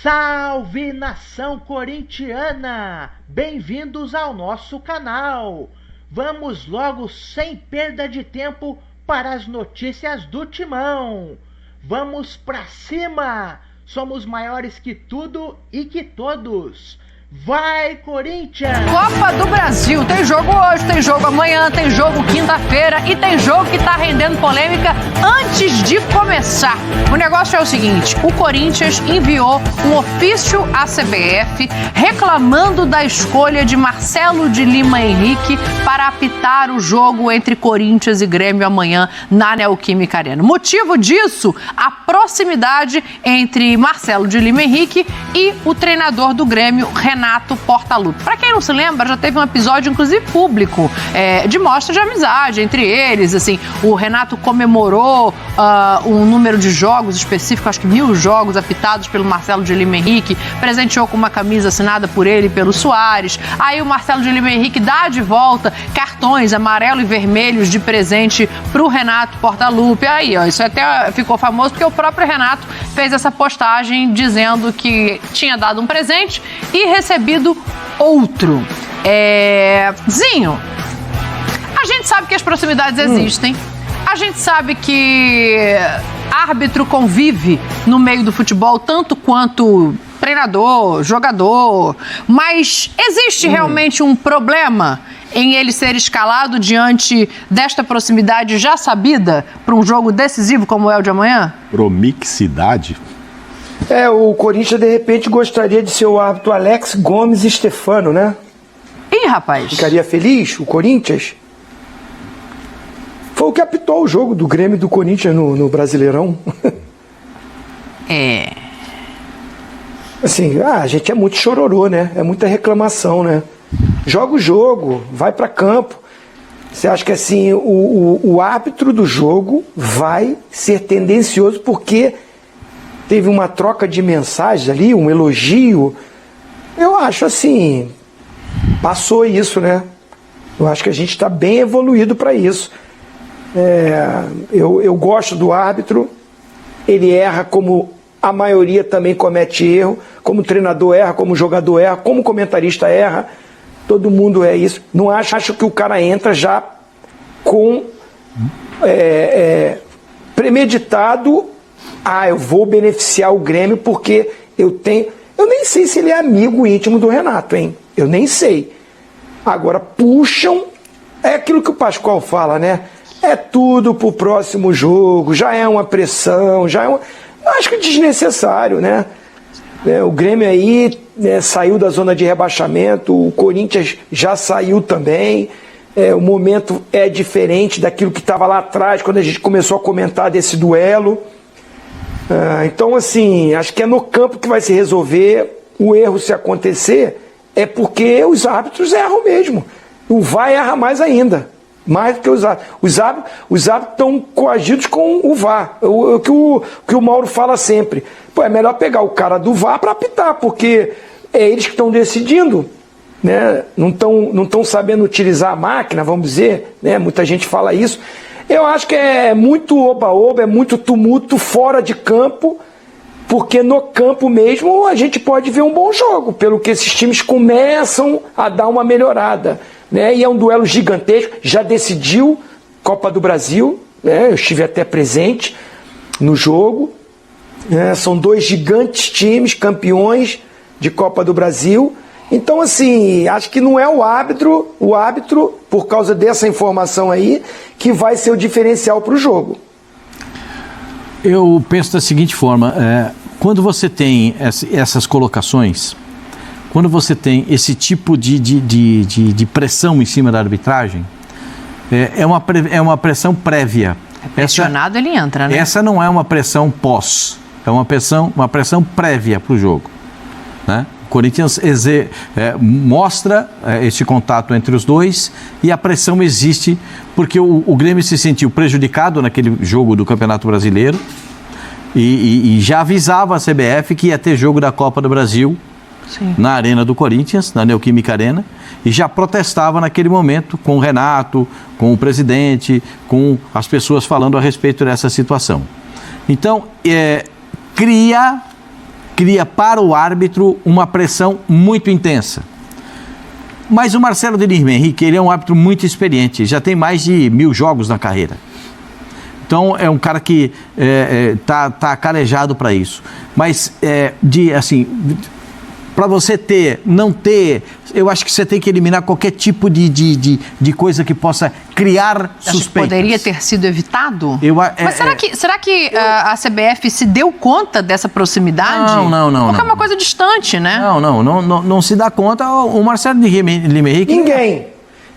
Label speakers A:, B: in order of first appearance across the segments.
A: Salve, nação corintiana! Bem-vindos ao nosso canal! Vamos logo, sem perda de tempo, para as notícias do Timão! Vamos pra cima! Somos maiores que tudo e que todos! Vai, Corinthians!
B: Copa do Brasil, tem jogo hoje, tem jogo amanhã, tem jogo quinta-feira e tem jogo que tá rendendo polêmica antes de começar. O negócio é o seguinte, o Corinthians enviou um ofício à CBF reclamando da escolha de Marcelo de Lima Henrique para apitar o jogo entre Corinthians e Grêmio amanhã na Neoquímica Arena. Motivo disso, a proximidade entre Marcelo de Lima Henrique e o treinador do Grêmio, Renato Portaluppi. Para quem não se lembra, já teve um episódio, inclusive público, de mostra de amizade entre eles. Assim, o Renato comemorou um número de jogos específico, acho que 1000 jogos apitados pelo Marcelo de Lima Henrique, presenteou com uma camisa assinada por ele e pelo Soares. Aí o Marcelo de Lima Henrique dá de volta cartões amarelo e vermelhos de presente para o Renato Portaluppi. Aí, ó, isso até ficou famoso porque o próprio Renato fez essa postagem dizendo que tinha dado um presente e recebido outro. Zinho, a gente sabe que as proximidades existem, a gente sabe que árbitro convive no meio do futebol tanto quanto treinador, jogador, mas existe realmente um problema em ele ser escalado diante desta proximidade já sabida para um jogo decisivo como é o de amanhã?
C: Promixidade?
D: O Corinthians, de repente, gostaria de ser o árbitro Alex Gomes Stefano, né?
B: Ih, rapaz!
D: Ficaria feliz, o Corinthians? Foi o que apitou o jogo do Grêmio e do Corinthians no Brasileirão. Assim, a gente é muito chororô, né? É muita reclamação, né? Joga o jogo, vai pra campo. Você acha que, assim, o árbitro do jogo vai ser tendencioso porque teve uma troca de mensagens ali, um elogio? Eu acho assim, passou isso, né? Eu acho que a gente está bem evoluído para isso. Eu gosto do árbitro, ele erra como a maioria também comete erro, como treinador erra, como jogador erra, como comentarista erra, todo mundo é isso. Não acho que o cara entra já com premeditado. Eu vou beneficiar o Grêmio porque eu nem sei se ele é amigo íntimo do Renato, hein? Eu nem sei. Agora, puxam, é aquilo que o Pascoal fala, né? É tudo pro próximo jogo, já é uma pressão, acho que desnecessário, né? O Grêmio aí saiu da zona de rebaixamento, o Corinthians já saiu também. O momento é diferente daquilo que estava lá atrás, quando a gente começou a comentar desse duelo. Então, assim, acho que é no campo que vai se resolver. O erro, se acontecer, é porque os árbitros erram mesmo. O VAR erra mais ainda, mais do que os árbitros. Os árbitros estão coagidos com o VAR. O que o Mauro fala sempre. É melhor pegar o cara do VAR para apitar, porque é eles que estão decidindo, né? Não estão sabendo utilizar a máquina, vamos dizer, né? Muita gente fala isso. Eu acho que é muito oba-oba, é muito tumulto fora de campo, porque no campo mesmo a gente pode ver um bom jogo, pelo que esses times começam a dar uma melhorada, né? E é um duelo gigantesco, já decidiu Copa do Brasil, né? Eu estive até presente no jogo, né? São dois gigantes times, campeões de Copa do Brasil. Então, assim, acho que não é o árbitro, por causa dessa informação aí, que vai ser o diferencial para o jogo.
C: Eu penso da seguinte forma, quando você tem essas colocações, quando você tem esse tipo de pressão em cima da arbitragem, é uma pressão prévia.
B: Pressionado ele entra, né?
C: Essa não é uma pressão pós, é uma pressão prévia para o jogo, né? O Corinthians mostra esse contato entre os dois e a pressão existe porque o Grêmio se sentiu prejudicado naquele jogo do Campeonato Brasileiro e já avisava a CBF que ia ter jogo da Copa do Brasil. Sim. Na Arena do Corinthians, na Neoquímica Arena, e já protestava naquele momento com o Renato, com o presidente, com as pessoas falando a respeito dessa situação. Então, cria cria para o árbitro uma pressão muito intensa. Mas o Marcelo de Lima Henrique, ele é um árbitro muito experiente, já tem mais de 1000 jogos na carreira. Então é um cara que tá calejado para isso. Mas para você não ter, eu acho que você tem que eliminar qualquer tipo de coisa que possa criar suspeitas.
B: Poderia ter sido evitado?
C: Mas
B: será que a CBF se deu conta dessa proximidade?
C: Não.
B: Porque é uma coisa distante, né?
C: Não se dá conta. O Marcelo de Lima Henrique...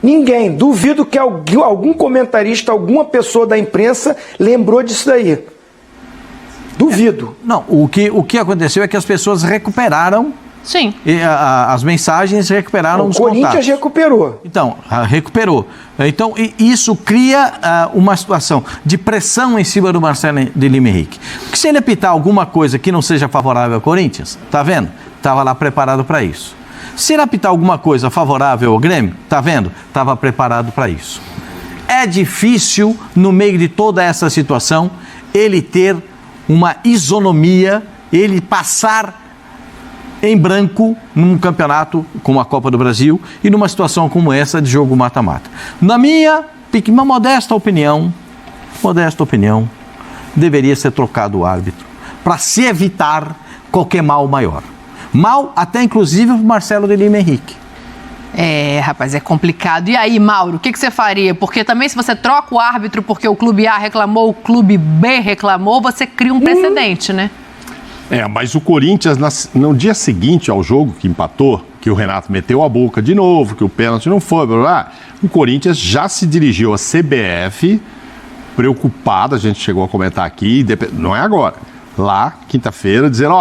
D: Ninguém. Duvido que algum comentarista, alguma pessoa da imprensa lembrou disso daí. Duvido.
C: Não, o que aconteceu é que as pessoas recuperaram.
B: Sim.
C: As mensagens recuperaram os contatos.
D: O Corinthians recuperou.
C: Então, recuperou. Então, isso cria uma situação de pressão em cima do Marcelo de Lima Henrique. Porque se ele apitar alguma coisa que não seja favorável ao Corinthians, tá vendo? Estava lá preparado para isso. Se ele apitar alguma coisa favorável ao Grêmio, tá vendo? Estava preparado para isso. É difícil, no meio de toda essa situação, ele ter uma isonomia, ele passar em branco num campeonato como a Copa do Brasil e numa situação como essa de jogo mata-mata. Na minha modesta opinião, deveria ser trocado o árbitro para se evitar qualquer mal maior. Mal até inclusive o Marcelo de Lima Henrique.
B: Rapaz, é complicado. E aí, Mauro, o que você faria? Porque também se você troca o árbitro porque o clube A reclamou, o clube B reclamou, você cria um precedente, né?
E: Mas o Corinthians, no dia seguinte ao jogo que empatou, que o Renato meteu a boca de novo, que o pênalti não foi, blá, blá, o Corinthians já se dirigiu à CBF, preocupado, a gente chegou a comentar aqui, não é agora, lá, quinta-feira, dizendo,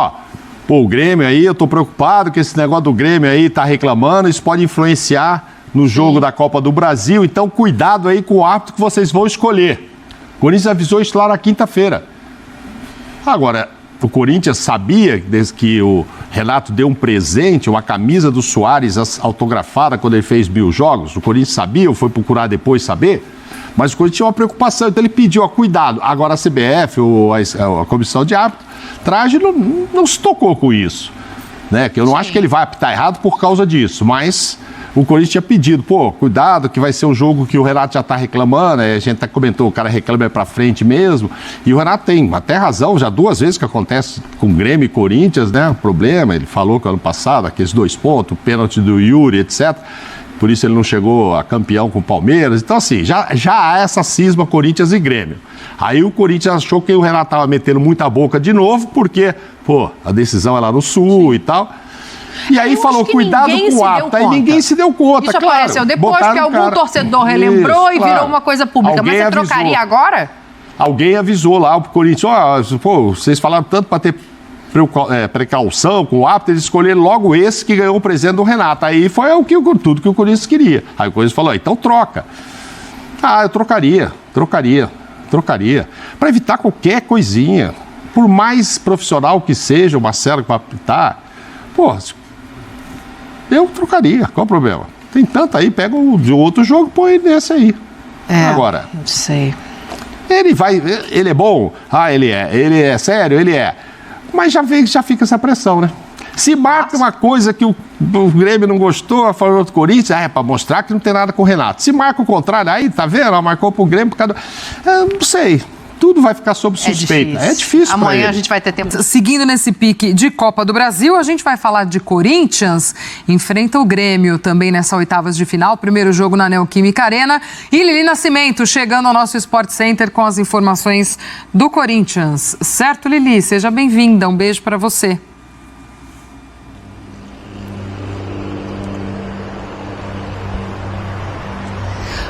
E: o Grêmio aí, eu tô preocupado que esse negócio do Grêmio aí tá reclamando, isso pode influenciar no jogo da Copa do Brasil, então cuidado aí com o árbitro que vocês vão escolher. O Corinthians avisou isso lá na quinta-feira. Agora, o Corinthians sabia, desde que o Renato deu um presente, uma camisa do Soares autografada quando ele fez 1000 jogos, o Corinthians sabia ou foi procurar depois saber? Mas o Corinthians tinha uma preocupação, então ele pediu, cuidado. Agora a CBF, a comissão de árbitro, não se tocou com isso. Né? Que eu não acho que ele vai apitar errado por causa disso, mas o Corinthians tinha pedido, cuidado, que vai ser um jogo que o Renato já está reclamando, a gente até comentou, o cara reclama pra frente mesmo, e o Renato tem até razão, já 2 vezes que acontece com Grêmio e Corinthians, né, problema, ele falou que ano passado, aqueles 2 pontos, o pênalti do Yuri, etc., por isso ele não chegou a campeão com o Palmeiras, então assim, já há essa cisma Corinthians e Grêmio. Aí o Corinthians achou que o Renato estava metendo muita boca de novo, porque, a decisão é lá no Sul e tal. E aí falou, cuidado com o árbitro. Aí ninguém se deu conta,
B: isso
E: claro.
B: Apareceu depois que algum torcedor relembrou e virou uma coisa pública. Mas você trocaria agora?
E: Alguém avisou lá pro Corinthians, vocês falaram tanto para ter precaução com o árbitro, eles escolheram logo esse que ganhou o presente do Renato. Aí foi tudo que o Corinthians queria. Aí o Corinthians falou, então troca. Eu trocaria. Para evitar qualquer coisinha. Por mais profissional que seja o Marcelo para apitar, eu trocaria. Qual o problema? Tem tanto aí, pega de outro jogo e põe nesse aí. Agora,
B: não sei.
E: Ele é bom? Ele é sério? Ele é. Mas já fica essa pressão, né? Se marca uma coisa que o Grêmio não gostou, falou do Corinthians, é para mostrar que não tem nada com o Renato. Se marca o contrário, aí, tá vendo? Marcou pro Grêmio por causa não sei. Tudo vai ficar sob suspeita. É difícil.
B: Amanhã a gente vai ter tempo.
F: Seguindo nesse pique de Copa do Brasil, a gente vai falar de Corinthians. Enfrenta o Grêmio também nessa oitavas de final. Primeiro jogo na Neoquímica Arena. E Lili Nascimento chegando ao nosso Sport Center com as informações do Corinthians. Certo, Lili? Seja bem-vinda. Um beijo para você.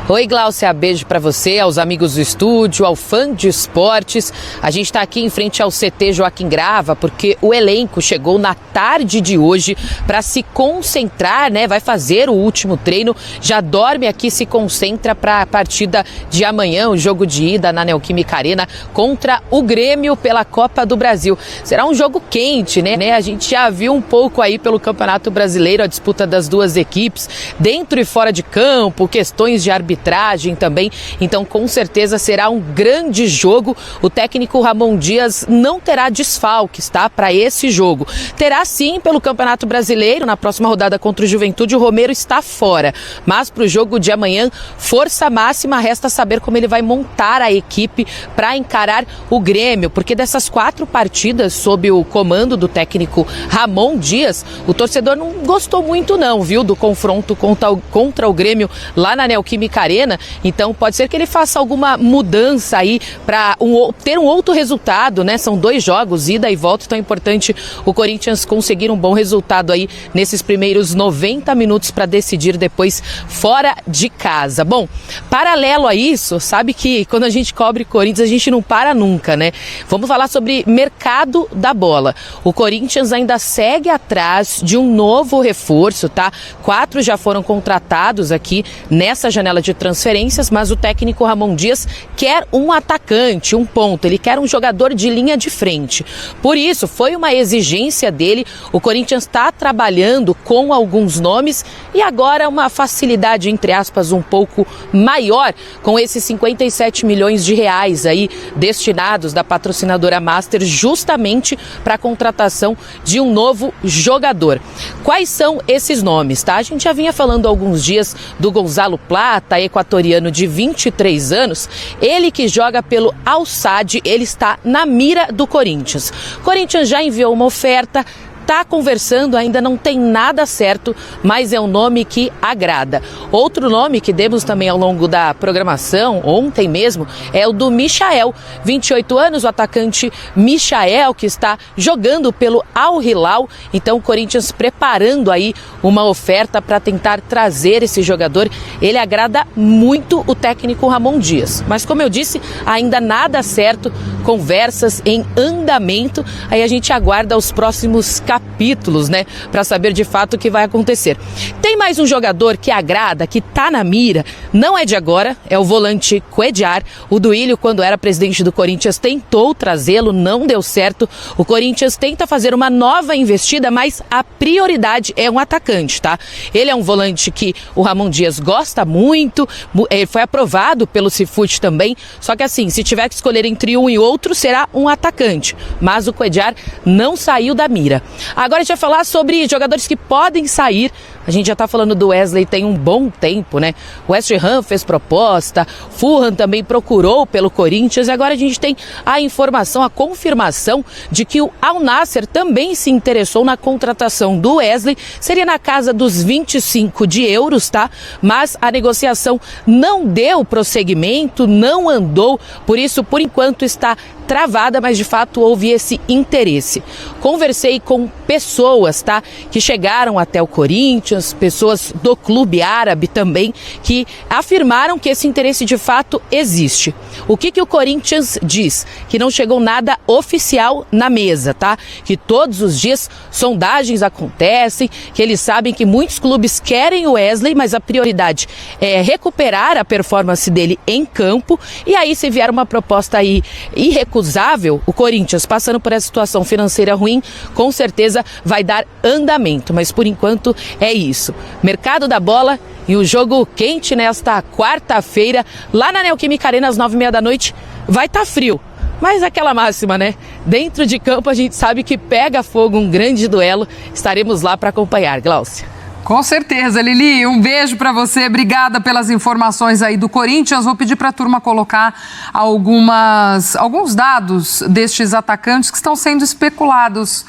G: Oi, Gláucia, beijo para você, aos amigos do estúdio, ao fã de esportes. A gente está aqui em frente ao CT Joaquim Grava, porque o elenco chegou na tarde de hoje para se concentrar, né? Vai fazer o último treino, já dorme aqui, se concentra para a partida de amanhã, o jogo de ida na Neoquímica Arena contra o Grêmio pela Copa do Brasil. Será um jogo quente, né? A gente já viu um pouco aí pelo Campeonato Brasileiro a disputa das duas equipes, dentro e fora de campo, questões de arbitragem, arbitragem também. Então, com certeza será um grande jogo. O técnico Ramon Dias não terá desfalques, tá? Para esse jogo. Terá sim pelo Campeonato Brasileiro, na próxima rodada contra o Juventude, o Romero está fora. Mas para o jogo de amanhã, força máxima, resta saber como ele vai montar a equipe para encarar o Grêmio, porque dessas 4 partidas sob o comando do técnico Ramon Dias, o torcedor não gostou muito não, viu, do confronto contra o Grêmio lá na Neoquímica Arena. Então pode ser que ele faça alguma mudança aí para ter um outro resultado, né? São 2 jogos, ida e volta, então é importante o Corinthians conseguir um bom resultado aí nesses primeiros 90 minutos para decidir depois fora de casa. Bom, paralelo a isso, sabe que quando a gente cobre Corinthians a gente não para nunca, né? Vamos falar sobre mercado da bola. O Corinthians ainda segue atrás de um novo reforço, tá? 4 já foram contratados aqui nessa janela de transferências, mas o técnico Ramon Dias quer um atacante, um ponto. Ele quer um jogador de linha de frente. Por isso, foi uma exigência dele. O Corinthians está trabalhando com alguns nomes e agora uma facilidade, entre aspas, um pouco maior com esses 57 milhões de reais aí destinados da patrocinadora Master justamente para a contratação de um novo jogador. Quais são esses nomes, tá? A gente já vinha falando há alguns dias do Gonzalo Plata, equatoriano de 23 anos, ele que joga pelo Al-Sadd, ele está na mira do Corinthians. O Corinthians já enviou uma oferta, está conversando, ainda não tem nada certo, mas é um nome que agrada. Outro nome que demos também ao longo da programação, ontem mesmo, é o do Michael, 28 anos, o atacante Michael, que está jogando pelo Al Hilal. Então o Corinthians preparando aí uma oferta para tentar trazer esse jogador. Ele agrada muito o técnico Ramon Dias, mas como eu disse, ainda nada certo, conversas em andamento. Aí a gente aguarda os próximos capítulos, né, para saber de fato o que vai acontecer. Tem mais um jogador que agrada, que tá na mira, não é de agora, é o volante Cuéllar. O Duílio, quando era presidente do Corinthians, tentou trazê-lo, não deu certo. O Corinthians tenta fazer uma nova investida, mas a prioridade é um atacante, tá? Ele é um volante que o Ramon Dias gosta muito, ele foi aprovado pelo Cifute também, só que assim, se tiver que escolher entre um e outro, será um atacante, mas o Cuéllar não saiu da mira. Agora a gente vai falar sobre jogadores que podem sair. A gente já está falando do Wesley tem um bom tempo, né? O West Ham fez proposta, Fulham também procurou pelo Corinthians e agora a gente tem a informação, a confirmação de que o Al Nassr também se interessou na contratação do Wesley. Seria na casa dos 25 de euros, tá? Mas a negociação não deu prosseguimento, não andou, por isso, por enquanto, está travada, mas de fato houve esse interesse. Conversei com pessoas, tá? Que chegaram até o Corinthians, pessoas do clube árabe também, que afirmaram que esse interesse de fato existe. O que o Corinthians diz? Que não chegou nada oficial na mesa, tá? Que todos os dias sondagens acontecem, que eles sabem que muitos clubes querem o Wesley, mas a prioridade é recuperar a performance dele em campo, e aí se vier uma proposta aí irrecusável, o Corinthians, passando por essa situação financeira ruim, com certeza vai dar andamento, mas por enquanto é isso. Mercado da bola e o jogo quente nesta quarta-feira, lá na Neoquímica Arena, às 9h30 da noite, vai estar frio. Mas aquela máxima, né? Dentro de campo a gente sabe que pega fogo um grande duelo. Estaremos lá para acompanhar, Glaucia.
F: Com certeza, Lili. Um beijo para você. Obrigada pelas informações aí do Corinthians. Vou pedir para a turma colocar alguns dados destes atacantes que estão sendo especulados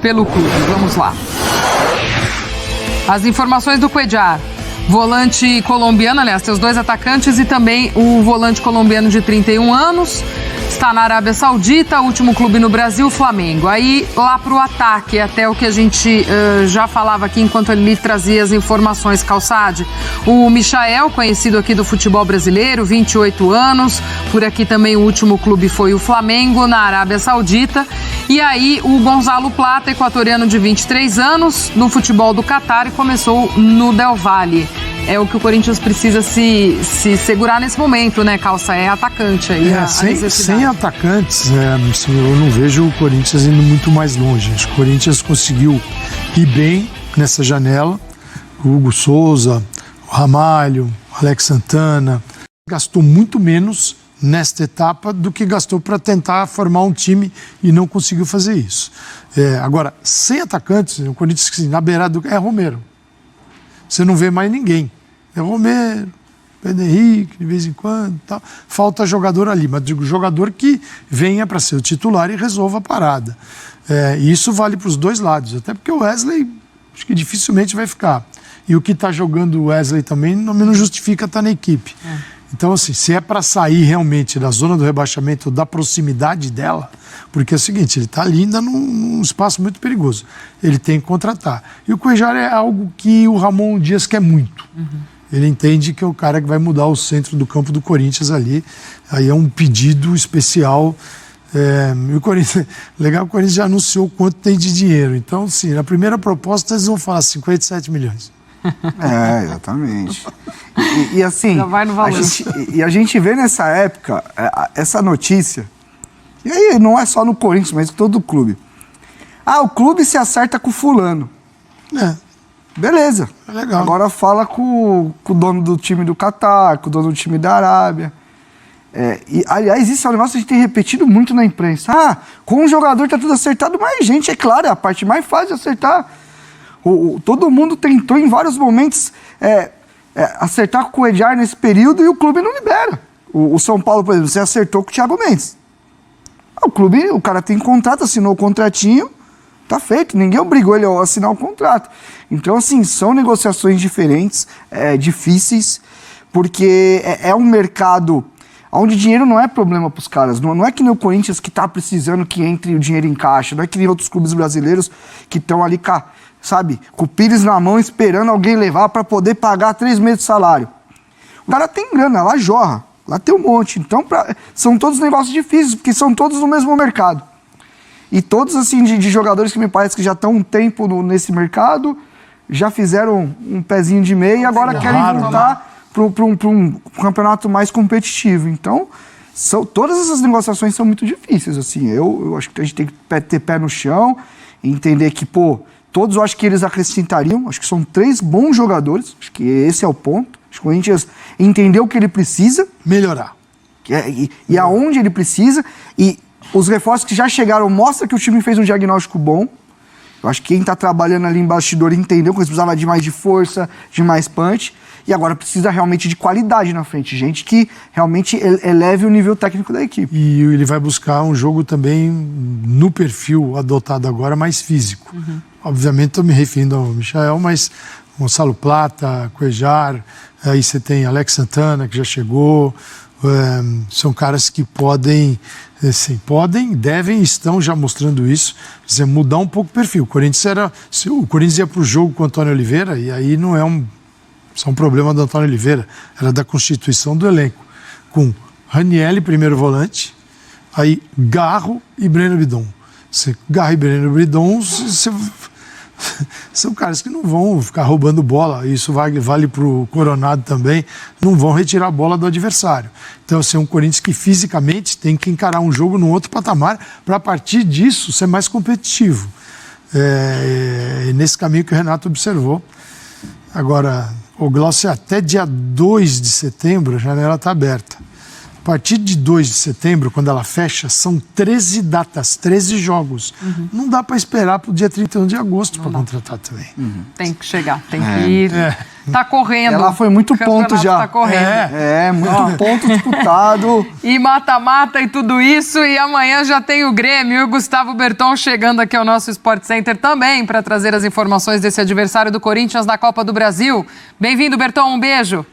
F: pelo clube. Vamos lá. As informações do Cuéllar. Volante colombiano, aliás, tem os 2 atacantes e também o volante colombiano de 31 anos. Está na Arábia Saudita, último clube no Brasil, Flamengo. Aí, lá para o ataque, até o que a gente já falava aqui enquanto ele lhe trazia as informações, Calçade. O Michael, conhecido aqui do futebol brasileiro, 28 anos. Por aqui também o último clube foi o Flamengo, na Arábia Saudita. E aí, o Gonzalo Plata, equatoriano de 23 anos, no futebol do Catar e começou no Del Valle. É o que o Corinthians precisa se segurar nesse momento, né, Calça? É atacante aí.
H: Sem atacantes, eu não vejo o Corinthians indo muito mais longe. Acho que o Corinthians conseguiu ir bem nessa janela. O Hugo Souza, o Ramalho, Alex Santana. Gastou muito menos nesta etapa do que gastou para tentar formar um time e não conseguiu fazer isso. Agora, sem atacantes, o Corinthians assim, na beirada é Romero. Você não vê mais ninguém. É Romero, Pedro Henrique, de vez em quando, tal. Falta jogador ali, mas digo jogador que venha para ser o titular e resolva a parada. E isso vale para os dois lados, até porque o Wesley acho que dificilmente vai ficar. E o que está jogando o Wesley também não justifica estar na equipe. Então, assim, se é para sair realmente da zona do rebaixamento, da proximidade dela, porque é o seguinte, ele está ali ainda num espaço muito perigoso. Ele tem que contratar. E o Cuéllar é algo que o Ramon Dias quer muito. Ele entende que é o cara que vai mudar o centro do campo do Corinthians ali. Aí é um pedido especial. E o Corinthians, legal, o Corinthians já anunciou quanto tem de dinheiro. Então, sim, na primeira proposta eles vão falar 57 milhões.
I: Exatamente. E assim,
F: já vai no valor.
I: A gente vê nessa época essa notícia, e aí não é só no Corinthians, mas em todo o clube. O clube se acerta com fulano. Beleza.
H: É legal.
I: Agora fala com o dono do time do Catar, com o dono do time da Arábia. E, aliás, isso é um negócio que a gente tem repetido muito na imprensa. Com um jogador tá tudo acertado, mas, gente, é claro, é a parte mais fácil de acertar. Todo mundo tentou em vários momentos acertar com o Cuéllar nesse período e o clube não libera. O São Paulo, por exemplo, você acertou com o Thiago Mendes. O cara tem contrato, assinou o contratinho, tá feito, ninguém obrigou ele a assinar o contrato. Então, assim, são negociações diferentes, difíceis, porque é um mercado onde dinheiro não é problema para os caras. Não é que nem o Corinthians que está precisando que entre o dinheiro em caixa, não é que nem outros clubes brasileiros que estão ali, com o pires na mão esperando alguém levar para poder pagar 3 meses de salário. O cara tem grana, lá jorra, lá tem um monte. Então, são todos negócios difíceis, porque são todos no mesmo mercado. E todos, assim, de jogadores que me parece que já estão um tempo nesse mercado, já fizeram um pezinho de meia e agora querem voltar para um campeonato mais competitivo. Então, todas essas negociações são muito difíceis. Assim, eu acho que a gente tem que ter pé no chão e entender que, todos eu acho que eles acrescentariam. Acho que são 3 bons jogadores. Acho que esse é o ponto. Acho que o Corinthians entendeu o que ele precisa.
H: Melhorar.
I: E aonde ele precisa. E os reforços que já chegaram mostram que o time fez um diagnóstico bom. Eu acho que quem está trabalhando ali em bastidor entendeu que eles precisavam de mais de força, de mais punch. E agora precisa realmente de qualidade na frente. Gente que realmente eleve o nível técnico da equipe.
H: E ele vai buscar um jogo também no perfil adotado agora mais físico. Obviamente estou me referindo ao Michael, mas Gonçalo Plata, Cuéllar, aí você tem Alex Santana, que já chegou. São caras que podem, devem, estão já mostrando isso, mudar um pouco o perfil. O Corinthians ia para o jogo com o Antônio Oliveira, e aí não é um problema do Antônio Oliveira, era da constituição do elenco, com Ranieri, primeiro volante, aí Garro e Breno Bidon. Garro e Breno Bidon são caras que não vão ficar roubando bola, isso vale para o Coronado também, não vão retirar a bola do adversário. Então, assim, um Corinthians que fisicamente tem que encarar um jogo num outro patamar para, a partir disso, ser mais competitivo. Nesse caminho que o Renato observou. Agora, o Glaucio, até dia 2 de setembro, a janela está aberta. A partir de 2 de setembro, quando ela fecha, são 13 datas, 13 jogos. Não dá para esperar para o dia 31 de agosto para contratar também.
F: Tem que chegar, tem que ir. Tá correndo.
I: Ela foi muito ponto já.
F: Tá correndo.
I: Muito ponto disputado.
F: E mata-mata e tudo isso. E amanhã já tem o Grêmio e o Gustavo Berton chegando aqui ao nosso Sport Center também para trazer as informações desse adversário do Corinthians na Copa do Brasil. Bem-vindo, Berton. Um beijo.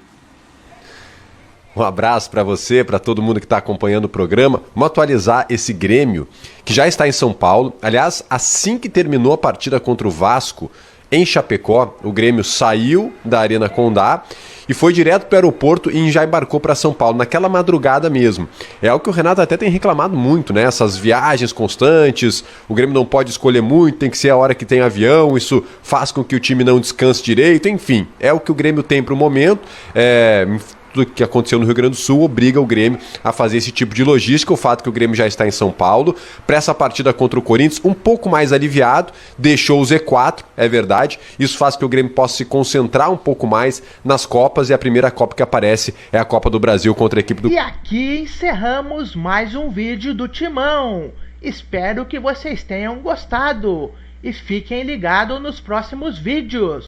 J: Um abraço para você, para todo mundo que está acompanhando o programa. Vamos atualizar esse Grêmio, que já está em São Paulo. Aliás, assim que terminou a partida contra o Vasco, em Chapecó, o Grêmio saiu da Arena Condá e foi direto para o aeroporto e já embarcou para São Paulo, naquela madrugada mesmo. É algo que o Renato até tem reclamado muito, né? Essas viagens constantes, o Grêmio não pode escolher muito, tem que ser a hora que tem avião, isso faz com que o time não descanse direito, enfim, é o que o Grêmio tem para o momento. tudo que aconteceu no Rio Grande do Sul obriga o Grêmio a fazer esse tipo de logística. O fato que o Grêmio já está em São Paulo, para essa partida contra o Corinthians, um pouco mais aliviado, deixou o Z4, é verdade. Isso faz que o Grêmio possa se concentrar um pouco mais nas Copas, e a primeira Copa que aparece é a Copa do Brasil contra a equipe do...
A: E aqui encerramos mais um vídeo do Timão. Espero que vocês tenham gostado e fiquem ligados nos próximos vídeos.